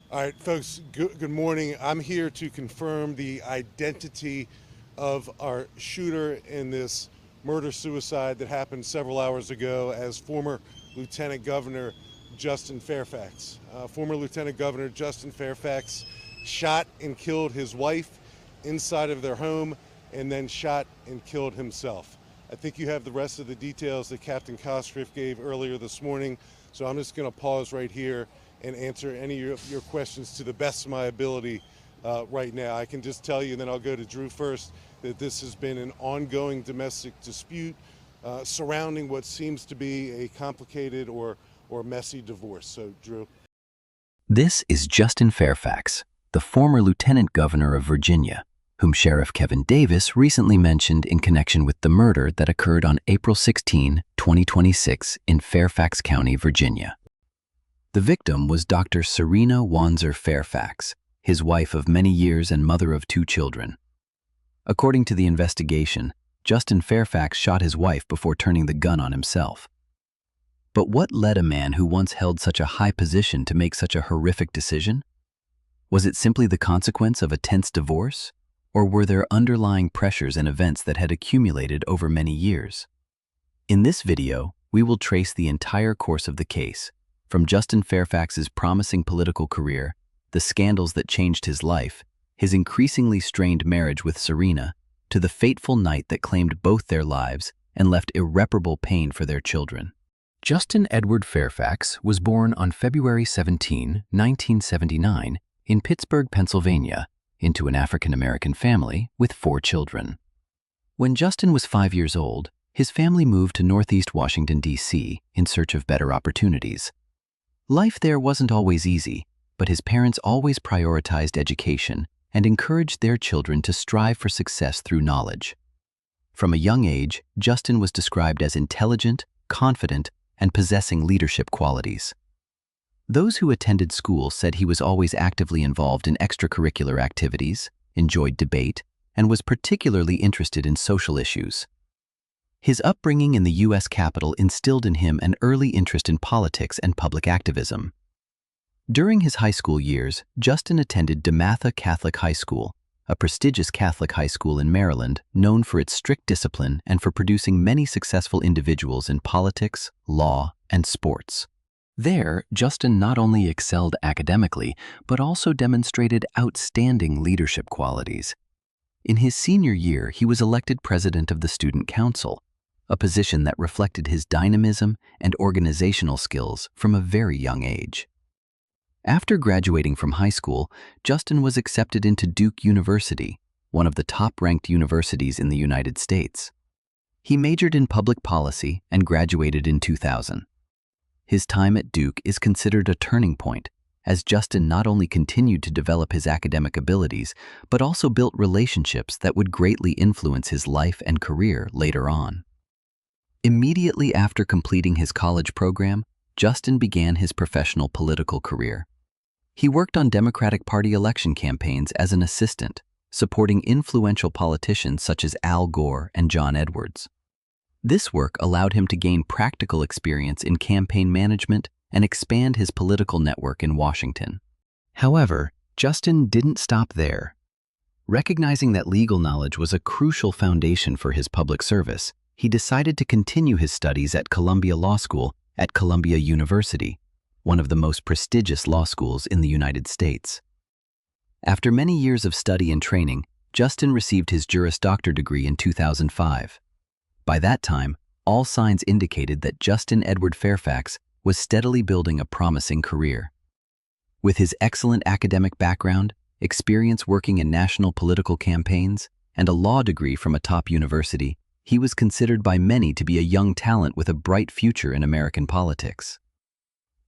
All right, folks, good morning. I'm here to confirm the identity of our shooter in this murder-suicide that happened several hours ago as former Lieutenant Governor Justin Fairfax. Former Lieutenant Governor Justin Fairfax shot and killed his wife inside of their home and then shot and killed himself. I think you have the rest of the details that Captain Kostriff gave earlier this morning, so I'm just going to pause right here and answer any of your questions to the best of my ability right now. I can just tell you, and then I'll go to Drew first, that this has been an ongoing domestic dispute surrounding what seems to be a complicated or messy divorce. So, Drew. This is Justin Fairfax, the former Lieutenant Governor of Virginia, whom Sheriff Kevin Davis recently mentioned in connection with the murder that occurred on April 16, 2026 in Fairfax County, Virginia. The victim was Dr. Cerina Fairfax, his wife of many years and mother of 2 children. According to the investigation, Justin Fairfax shot his wife before turning the gun on himself. But what led a man who once held such a high position to make such a horrific decision? Was it simply the consequence of a tense divorce, or were there underlying pressures and events that had accumulated over many years? In this video, we will trace the entire course of the case, from Justin Fairfax's promising political career, the scandals that changed his life, his increasingly strained marriage with Cerina, to the fateful night that claimed both their lives and left irreparable pain for their children. Justin Edward Fairfax was born on February 17, 1979, in Pittsburgh, Pennsylvania, into an African-American family with 4 children. When Justin was 5 years old, his family moved to Northeast Washington, D.C. in search of better opportunities. Life there wasn't always easy, but his parents always prioritized education and encouraged their children to strive for success through knowledge. From a young age, Justin was described as intelligent, confident, and possessing leadership qualities. Those who attended school said he was always actively involved in extracurricular activities, enjoyed debate, and was particularly interested in social issues. His upbringing in the U.S. Capitol instilled in him an early interest in politics and public activism. During his high school years, Justin attended DeMatha Catholic High School, a prestigious Catholic high school in Maryland known for its strict discipline and for producing many successful individuals in politics, law, and sports. There, Justin not only excelled academically, but also demonstrated outstanding leadership qualities. In his senior year, he was elected president of the Student Council, a position that reflected his dynamism and organizational skills from a very young age. After graduating from high school, Justin was accepted into Duke University, one of the top-ranked universities in the United States. He majored in public policy and graduated in 2000. His time at Duke is considered a turning point, as Justin not only continued to develop his academic abilities, but also built relationships that would greatly influence his life and career later on. Immediately after completing his college program, Justin began his professional political career. He worked on Democratic Party election campaigns as an assistant, supporting influential politicians such as Al Gore and John Edwards. This work allowed him to gain practical experience in campaign management and expand his political network in Washington. However, Justin didn't stop there. Recognizing that legal knowledge was a crucial foundation for his public service, he decided to continue his studies at Columbia Law School at Columbia University, one of the most prestigious law schools in the United States. After many years of study and training, Justin received his Juris Doctor degree in 2005. By that time, all signs indicated that Justin Edward Fairfax was steadily building a promising career. With his excellent academic background, experience working in national political campaigns, and a law degree from a top university, he was considered by many to be a young talent with a bright future in American politics.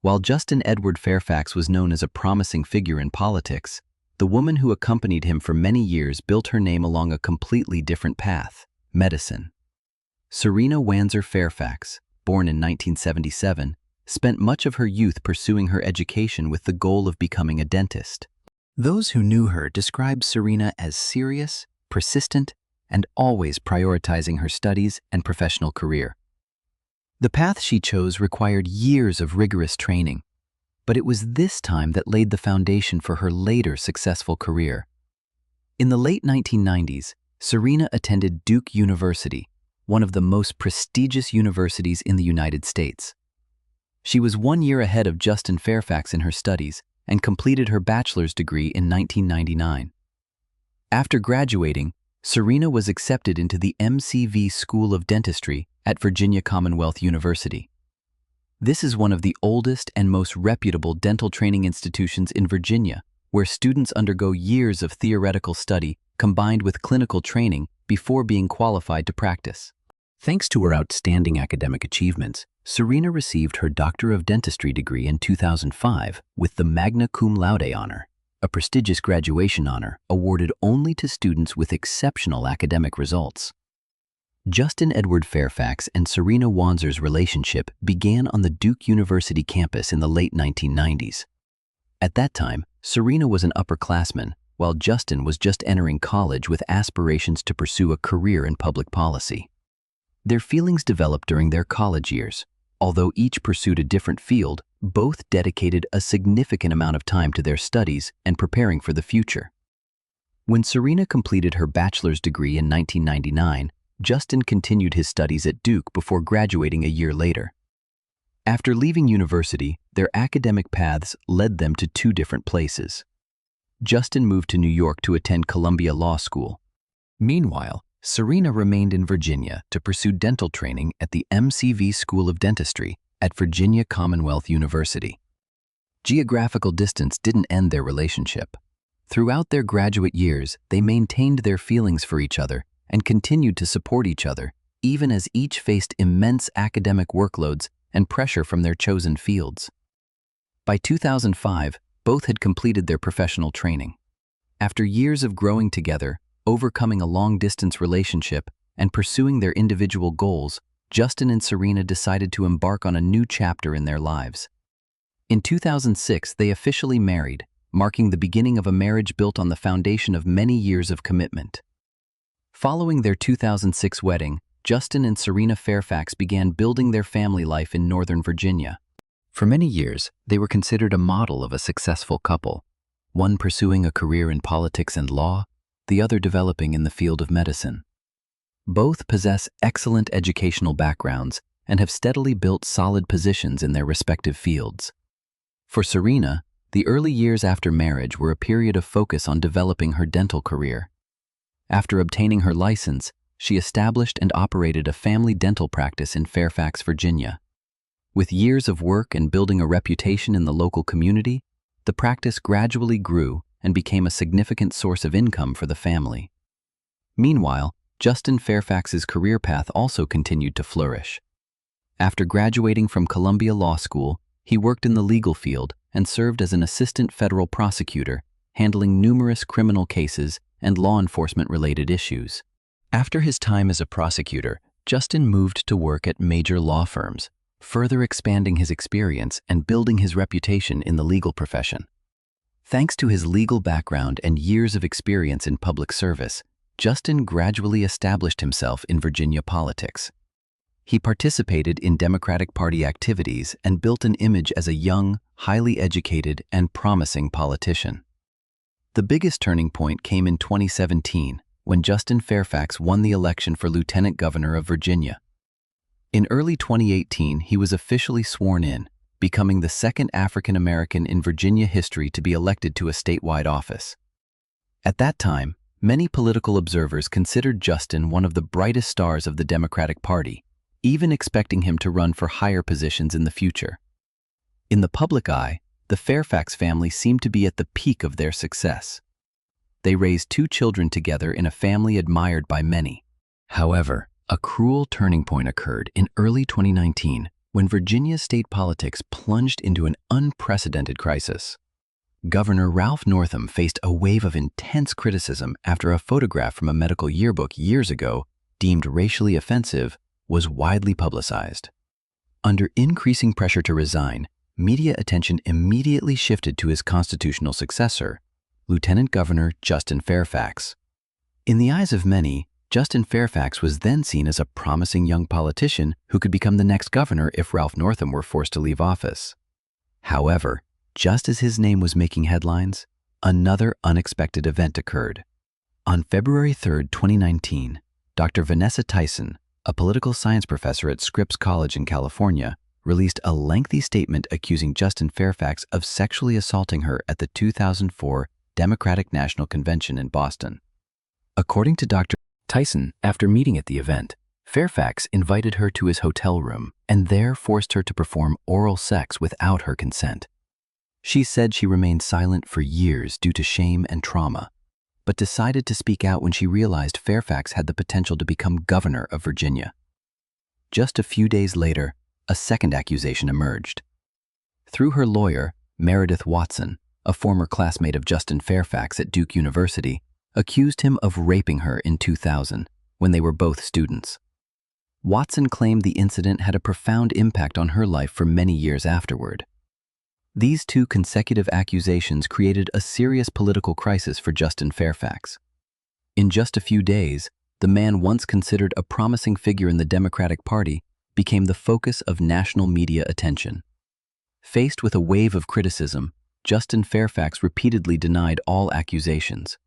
While Justin Edward Fairfax was known as a promising figure in politics, the woman who accompanied him for many years built her name along a completely different path: medicine. Cerina Fairfax, born in 1977, spent much of her youth pursuing her education with the goal of becoming a dentist. Those who knew her described Cerina as serious, persistent, and always prioritizing her studies and professional career. The path she chose required years of rigorous training, but it was this time that laid the foundation for her later successful career. In the late 1990s, Cerina attended Duke University, one of the most prestigious universities in the United States. She was 1 year ahead of Justin Fairfax in her studies and completed her bachelor's degree in 1999. After graduating, Cerina was accepted into the MCV School of Dentistry at Virginia Commonwealth University. This is one of the oldest and most reputable dental training institutions in Virginia, where students undergo years of theoretical study combined with clinical training before being qualified to practice. Thanks to her outstanding academic achievements, Cerina received her Doctor of Dentistry degree in 2005 with the Magna Cum Laude honor, a prestigious graduation honor awarded only to students with exceptional academic results. Justin Edward Fairfax and Cerina Wanzer's relationship began on the Duke University campus in the late 1990s. At that time, Cerina was an upperclassman, while Justin was just entering college with aspirations to pursue a career in public policy. Their feelings developed during their college years. Although each pursued a different field, both dedicated a significant amount of time to their studies and preparing for the future. When Cerina completed her bachelor's degree in 1999, Justin continued his studies at Duke before graduating a year later. After leaving university, their academic paths led them to two different places. Justin moved to New York to attend Columbia Law School. Meanwhile, Cerina remained in Virginia to pursue dental training at the MCV School of Dentistry at Virginia Commonwealth University. Geographical distance didn't end their relationship. Throughout their graduate years, they maintained their feelings for each other and continued to support each other, even as each faced immense academic workloads and pressure from their chosen fields. By 2005, both had completed their professional training. After years of growing together, overcoming a long-distance relationship, and pursuing their individual goals, Justin and Cerina decided to embark on a new chapter in their lives. In 2006, they officially married, marking the beginning of a marriage built on the foundation of many years of commitment. Following their 2006 wedding, Justin and Cerina Fairfax began building their family life in Northern Virginia. For many years, they were considered a model of a successful couple, one pursuing a career in politics and law, the other developing in the field of medicine. Both possess excellent educational backgrounds and have steadily built solid positions in their respective fields. For Cerina, the early years after marriage were a period of focus on developing her dental career. After obtaining her license, she established and operated a family dental practice in Fairfax, Virginia. With years of work and building a reputation in the local community, the practice gradually grew and became a significant source of income for the family. Meanwhile, Justin Fairfax's career path also continued to flourish. After graduating from Columbia Law School, he worked in the legal field and served as an assistant federal prosecutor, handling numerous criminal cases and law enforcement-related issues. After his time as a prosecutor, Justin moved to work at major law firms, further expanding his experience and building his reputation in the legal profession. Thanks to his legal background and years of experience in public service, Justin gradually established himself in Virginia politics. He participated in Democratic Party activities and built an image as a young, highly educated, and promising politician. The biggest turning point came in 2017, when Justin Fairfax won the election for Lieutenant Governor of Virginia. In early 2018, he was officially sworn in, becoming the second African American in Virginia history to be elected to a statewide office. At that time, many political observers considered Justin one of the brightest stars of the Democratic Party, even expecting him to run for higher positions in the future. In the public eye, the Fairfax family seemed to be at the peak of their success. They raised 2 children together in a family admired by many. However, a cruel turning point occurred in early 2019 when Virginia's state politics plunged into an unprecedented crisis. Governor Ralph Northam faced a wave of intense criticism after a photograph from a medical yearbook years ago, deemed racially offensive, was widely publicized. Under increasing pressure to resign, media attention immediately shifted to his constitutional successor, Lieutenant Governor Justin Fairfax. In the eyes of many, Justin Fairfax was then seen as a promising young politician who could become the next governor if Ralph Northam were forced to leave office. However, Just as his name was making headlines, another unexpected event occurred. On February 3, 2019, Dr. Vanessa Tyson, a political science professor at Scripps College in California, released a lengthy statement accusing Justin Fairfax of sexually assaulting her at the 2004 Democratic National Convention in Boston. According to Dr. Tyson, after meeting at the event, Fairfax invited her to his hotel room and there forced her to perform oral sex without her consent. She said she remained silent for years due to shame and trauma, but decided to speak out when she realized Fairfax had the potential to become governor of Virginia. Just a few days later, a second accusation emerged. Through her lawyer, Meredith Watson, a former classmate of Justin Fairfax at Duke University, accused him of raping her in 2000 when they were both students. Watson claimed the incident had a profound impact on her life for many years afterward. These two consecutive accusations created a serious political crisis for Justin Fairfax. In just a few days, the man once considered a promising figure in the Democratic Party became the focus of national media attention. Faced with a wave of criticism, Justin Fairfax repeatedly denied all accusations.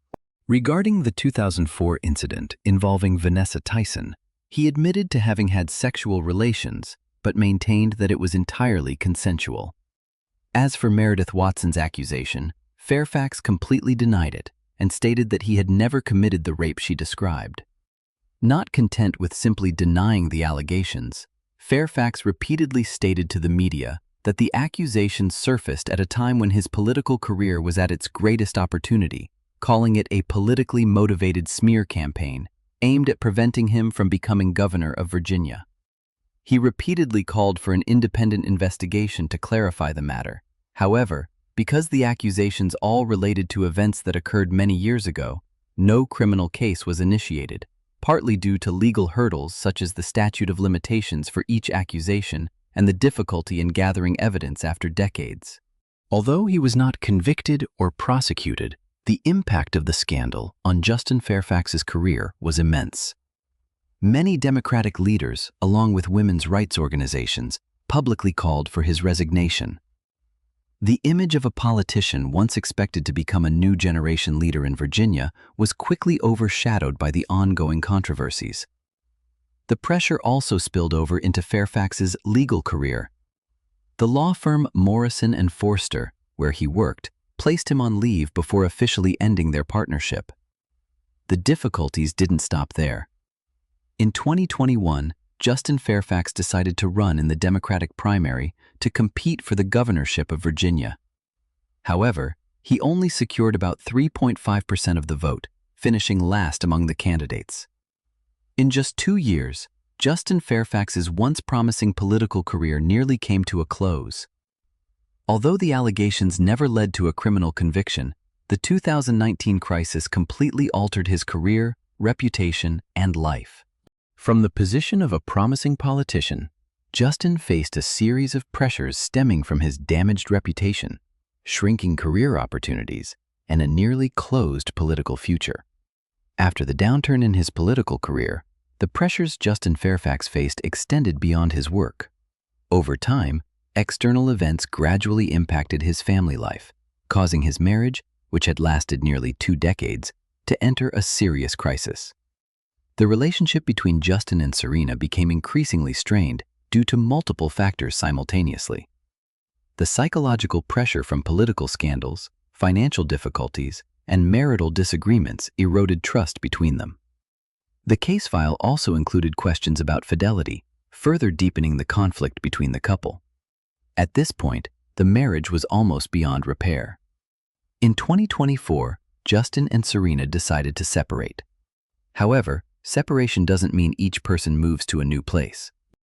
Regarding the 2004 incident involving Vanessa Tyson, he admitted to having had sexual relations, but maintained that it was entirely consensual. As for Meredith Watson's accusation, Fairfax completely denied it and stated that he had never committed the rape she described. Not content with simply denying the allegations, Fairfax repeatedly stated to the media that the accusations surfaced at a time when his political career was at its greatest opportunity, calling it a politically motivated smear campaign aimed at preventing him from becoming governor of Virginia. He repeatedly called for an independent investigation to clarify the matter. However, because the accusations all related to events that occurred many years ago, no criminal case was initiated, partly due to legal hurdles such as the statute of limitations for each accusation and the difficulty in gathering evidence after decades. Although he was not convicted or prosecuted, the impact of the scandal on Justin Fairfax's career was immense. Many Democratic leaders, along with women's rights organizations, publicly called for his resignation. The image of a politician once expected to become a new generation leader in Virginia was quickly overshadowed by the ongoing controversies. The pressure also spilled over into Fairfax's legal career. The law firm Morrison and Forster, where he worked, placed him on leave before officially ending their partnership. The difficulties didn't stop there. In 2021, Justin Fairfax decided to run in the Democratic primary to compete for the governorship of Virginia. However, he only secured about 3.5% of the vote, finishing last among the candidates. In just 2 years, Justin Fairfax's once promising political career nearly came to a close. Although the allegations never led to a criminal conviction, the 2019 crisis completely altered his career, reputation, and life. From the position of a promising politician, Justin faced a series of pressures stemming from his damaged reputation, shrinking career opportunities, and a nearly closed political future. After the downturn in his political career, the pressures Justin Fairfax faced extended beyond his work. Over time, external events gradually impacted his family life, causing his marriage, which had lasted nearly 2 decades, to enter a serious crisis. The relationship between Justin and Cerina became increasingly strained due to multiple factors simultaneously. The psychological pressure from political scandals, financial difficulties, and marital disagreements eroded trust between them. The case file also included questions about fidelity, further deepening the conflict between the couple. At this point, the marriage was almost beyond repair. In 2024, Justin and Cerina decided to separate. However, separation doesn't mean each person moves to a new place.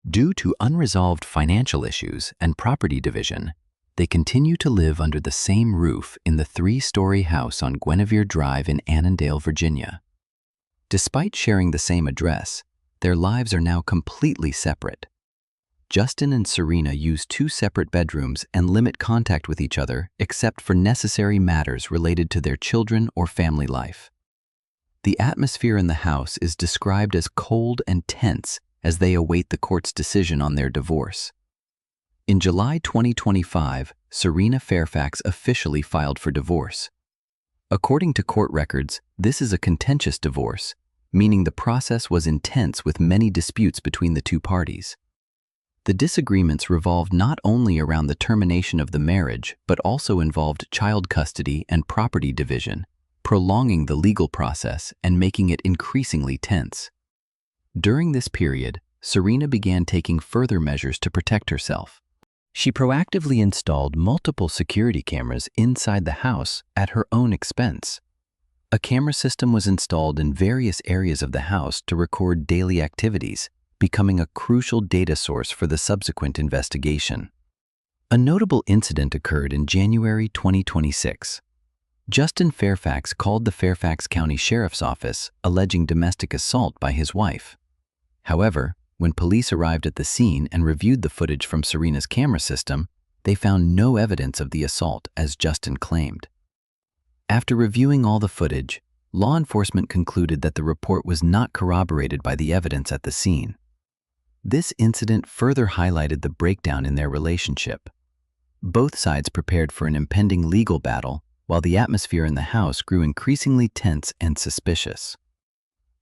Due to unresolved financial issues and property division, they continue to live under the same roof in the 3-story house on Guinevere Drive in Annandale, Virginia. Despite sharing the same address, their lives are now completely separate. Justin and Cerina use 2 separate bedrooms and limit contact with each other except for necessary matters related to their children or family life. The atmosphere in the house is described as cold and tense as they await the court's decision on their divorce. In July 2025, Cerina Fairfax officially filed for divorce. According to court records, this is a contentious divorce, meaning the process was intense with many disputes between the two parties. The disagreements revolved not only around the termination of the marriage, but also involved child custody and property division, prolonging the legal process and making it increasingly tense. During this period, Cerina began taking further measures to protect herself. She proactively installed multiple security cameras inside the house at her own expense. A camera system was installed in various areas of the house to record daily activities, becoming a crucial data source for the subsequent investigation. A notable incident occurred in January 2026. Justin Fairfax called the Fairfax County Sheriff's Office alleging domestic assault by his wife. However, when police arrived at the scene and reviewed the footage from Cerina's camera system, they found no evidence of the assault as Justin claimed. After reviewing all the footage, law enforcement concluded that the report was not corroborated by the evidence at the scene. This incident further highlighted the breakdown in their relationship. Both sides prepared for an impending legal battle, while the atmosphere in the house grew increasingly tense and suspicious.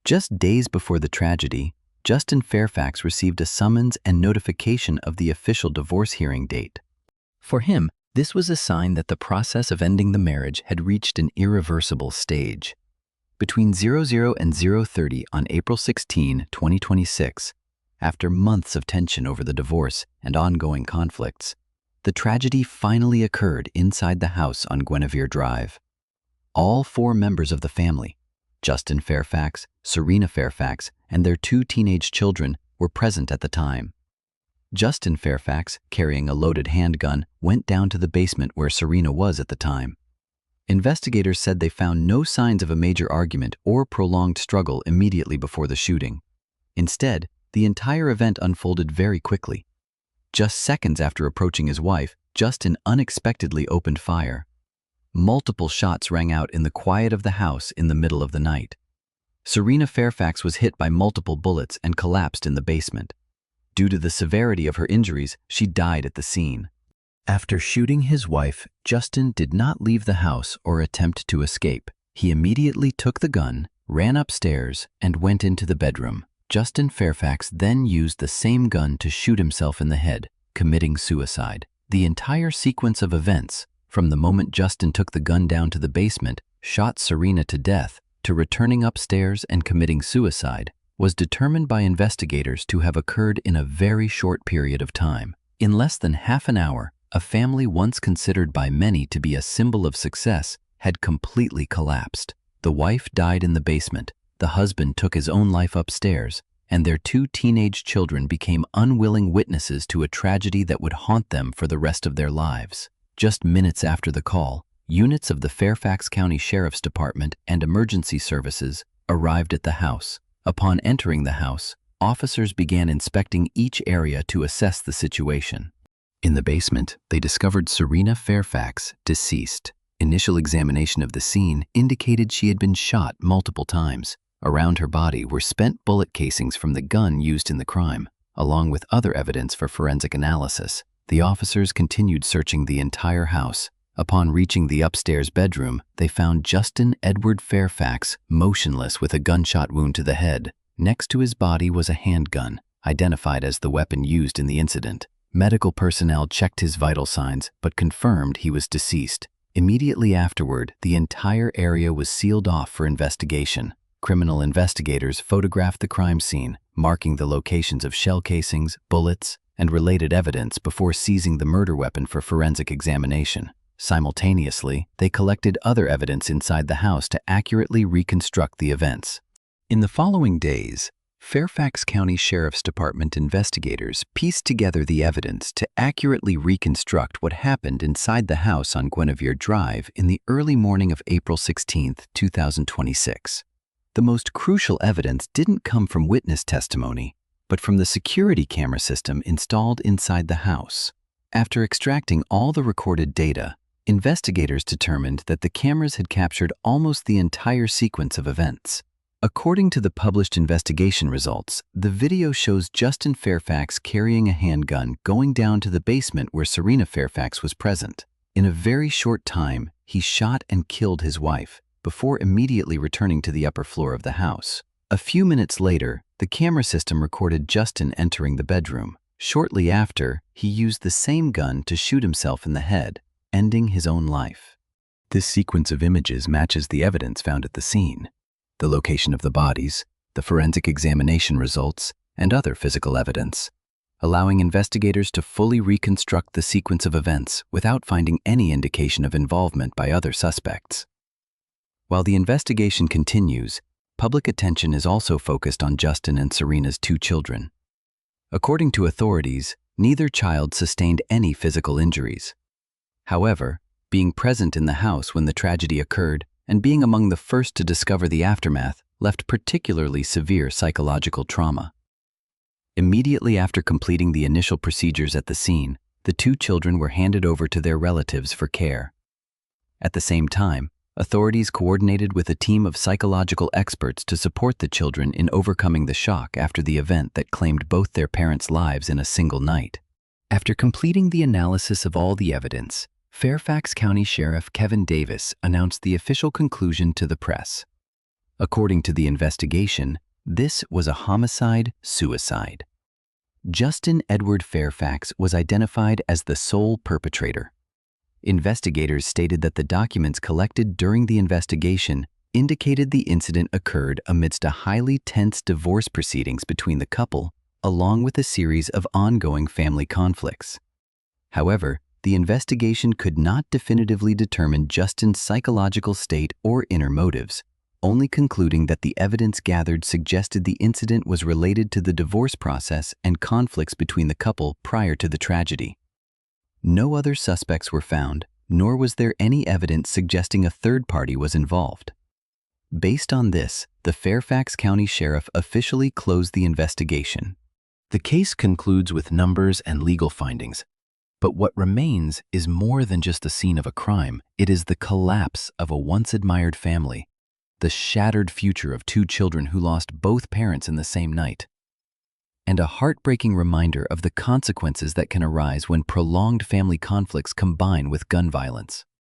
Just days before the tragedy, Justin Fairfax received a summons and notification of the official divorce hearing date. For him, this was a sign that the process of ending the marriage had reached an irreversible stage. Between 00 and 0:30 on April 16, 2026, after months of tension over the divorce and ongoing conflicts, the tragedy finally occurred inside the house on Guinevere Drive. All four members of the family, Justin Fairfax, Cerina Fairfax, and their two teenage children, were present at the time. Justin Fairfax, carrying a loaded handgun, went down to the basement where Cerina was at the time. Investigators said they found no signs of a major argument or prolonged struggle immediately before the shooting. Instead, the entire event unfolded very quickly. Just seconds after approaching his wife, Justin unexpectedly opened fire. Multiple shots rang out in the quiet of the house in the middle of the night. Cerina Fairfax was hit by multiple bullets and collapsed in the basement. Due to the severity of her injuries, she died at the scene. After shooting his wife, Justin did not leave the house or attempt to escape. He immediately took the gun, ran upstairs, and went into the bedroom. Justin Fairfax then used the same gun to shoot himself in the head, committing suicide. The entire sequence of events, from the moment Justin took the gun down to the basement, shot Cerina to death, to returning upstairs and committing suicide, was determined by investigators to have occurred in a very short period of time. In less than half an hour, a family once considered by many to be a symbol of success had completely collapsed. The wife died in the basement, the husband took his own life upstairs, and their two teenage children became unwilling witnesses to a tragedy that would haunt them for the rest of their lives. Just minutes after the call, units of the Fairfax County Sheriff's Department and emergency services arrived at the house. Upon entering the house, officers began inspecting each area to assess the situation. In the basement, they discovered Cerina Fairfax, deceased. Initial examination of the scene indicated she had been shot multiple times. Around her body were spent bullet casings from the gun used in the crime, along with other evidence for forensic analysis. The officers continued searching the entire house. Upon reaching the upstairs bedroom, they found Justin Edward Fairfax motionless with a gunshot wound to the head. Next to his body was a handgun, identified as the weapon used in the incident. Medical personnel checked his vital signs, but confirmed he was deceased. Immediately afterward, the entire area was sealed off for investigation. Criminal investigators photographed the crime scene, marking the locations of shell casings, bullets, and related evidence before seizing the murder weapon for forensic examination. Simultaneously, they collected other evidence inside the house to accurately reconstruct the events. In the following days, Fairfax County Sheriff's Department investigators pieced together the evidence to accurately reconstruct what happened inside the house on Guinevere Drive in the early morning of April 16, 2026. The most crucial evidence didn't come from witness testimony, but from the security camera system installed inside the house. After extracting all the recorded data, investigators determined that the cameras had captured almost the entire sequence of events. According to the published investigation results, the video shows Justin Fairfax carrying a handgun going down to the basement where Cerina Fairfax was present. In a very short time, he shot and killed his wife, before immediately returning to the upper floor of the house. A few minutes later, the camera system recorded Justin entering the bedroom. Shortly after, he used the same gun to shoot himself in the head, ending his own life. This sequence of images matches the evidence found at the scene: the location of the bodies, the forensic examination results, and other physical evidence, allowing investigators to fully reconstruct the sequence of events without finding any indication of involvement by other suspects. While the investigation continues, public attention is also focused on Justin and Cerina's 2 children. According to authorities, neither child sustained any physical injuries. However, being present in the house when the tragedy occurred and being among the first to discover the aftermath left particularly severe psychological trauma. Immediately after completing the initial procedures at the scene, the 2 children were handed over to their relatives for care. At the same time, authorities coordinated with a team of psychological experts to support the children in overcoming the shock after the event that claimed both their parents' lives in a single night. After completing the analysis of all the evidence, Fairfax County Sheriff Kevin Davis announced the official conclusion to the press. According to the investigation, this was a homicide-suicide. Justin Edward Fairfax was identified as the sole perpetrator. Investigators stated that the documents collected during the investigation indicated the incident occurred amidst a highly tense divorce proceedings between the couple, along with a series of ongoing family conflicts. However, the investigation could not definitively determine Justin's psychological state or inner motives, only concluding that the evidence gathered suggested the incident was related to the divorce process and conflicts between the couple prior to the tragedy. No other suspects were found, nor was there any evidence suggesting a third party was involved. Based on this, the Fairfax County Sheriff officially closed the investigation. The case concludes with numbers and legal findings, but what remains is more than just the scene of a crime. It is the collapse of a once-admired family, the shattered future of 2 children who lost both parents in the same night, and a heartbreaking reminder of the consequences that can arise when prolonged family conflicts combine with gun violence.